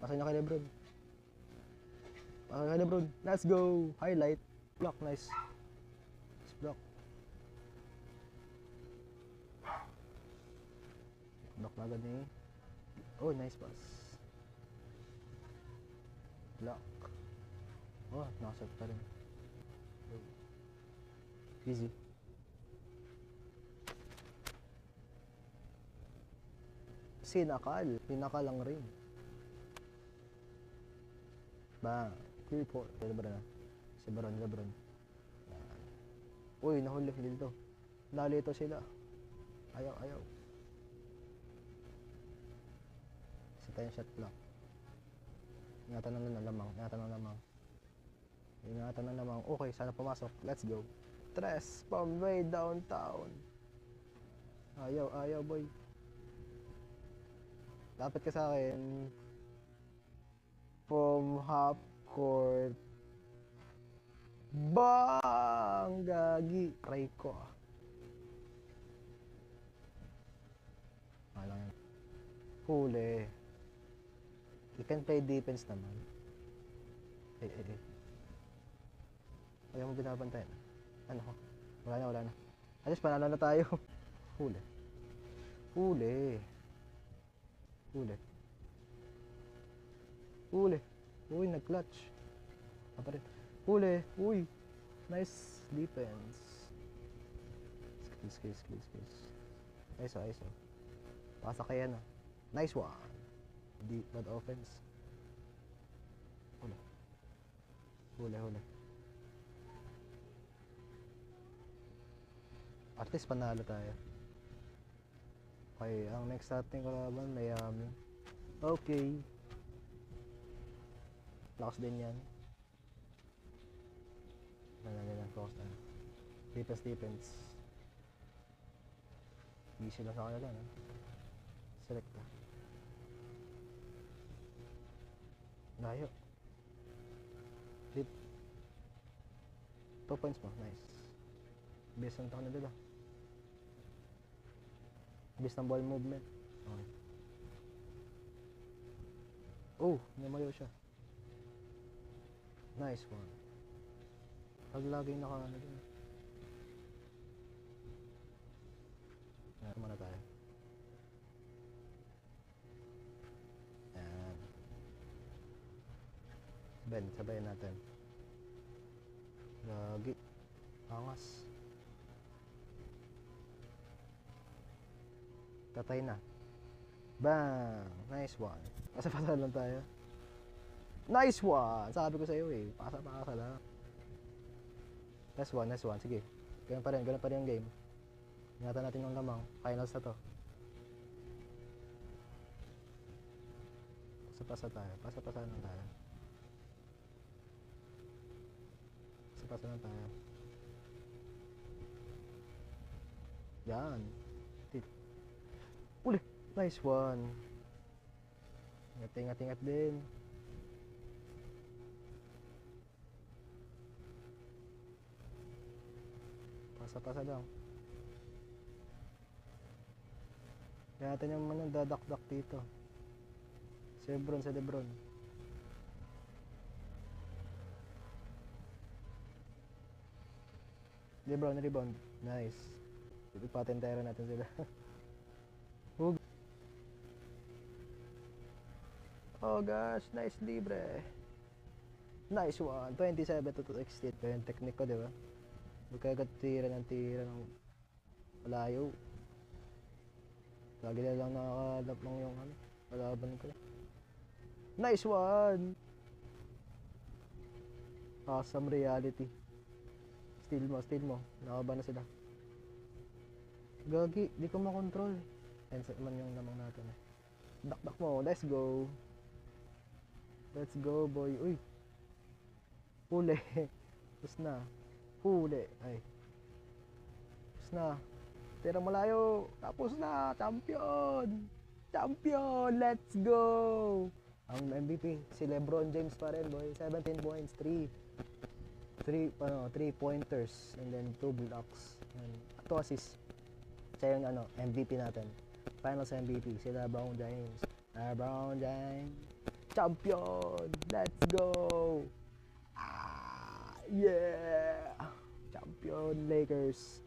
Pasa niya kay Lebron. Pasa kay Lebron. Let's go! Highlight. Block, nice. Nice block. Block na agad eh. Oh, nice pass. Block. Oh, nakasat pa rin. Easy. Sinakal. Sinakal lang rin. Bang. Clear for. Lebron na. Si Lebron. Uy, nahuli dito. Nalito sila. Ayaw. Isa tayong shot clock. Ingatan ng lamang. Okay, sana pumasok. Let's go. Tres from way downtown. Ayaw boy. Lapit ka sa akin. From half court. Bang! Gagi. Try ko. Lang yan. Huli. You can play defense naman. Ayaw mo binabantayan. Ano ko? Wala na. At least panalo na tayo. Huli. Uy, nag-clutch. Apa rin. Huli. Uy. Nice defense. Skills. Nice. Pasa kaya na. Nice one. Deep bad offense. Huli. At least panalo tayo. Okay, ang next natin kalaban, Miami. Okay. Lakas din yan. Focus na. Defense. Easy lang sa kanila, no? Select na. Layo. Deep. 2 points mo, nice. Base ang taon na dila. Base ng ball movement. Okay. Oh, namayo siya. Nice one. Pag laging naka-ano din. Meron muna tayo. Ayan. Ben, sabayan natin. Lagi. Angas. Tatay na. Bang! Nice one. Pasa-pasa lang tayo. Nice one! Sabi ko sa iyo eh. Pasa-pasa lang. Nice one. Sige. Ganun pa rin yung game. Ingatan natin yung lamang. Finals na to. Pasa-pasa tayo. Pasa-pasa lang tayo. Yan. Uli! Nice one. Ingat din. Pasa lang. Kaya natin yung mga dadak-dak dito. Si Lebron. Lebron, rebound. Nice. Ipatentera natin sila. Oh gosh, nice libre. Nice one. 27-16. Ito yung technique ko, di ba? Huwag ka agad tira ng malayo. Lagi na lang nakakalap ng yung kalaban ko. Nice one! Awesome reality. Steal mo. Nakaban na sila. Gagi, di ko makontrol. Ensa man yung namang natin eh. Dakdak mo, let's go. Let's go boy. Uy. Huli. Tapos na. Huli. Ay. Tapos na. Tira malayo. Tapos na. Champion. Let's go. Ang MVP si LeBron James pa rin boy. 17 points. 3 pointers. And then 2 blocks. And 2 assists. Siya yung MVP natin. Finals MVP. Si LeBron James. Champion! Let's go! Ah, yeah! Champion Lakers.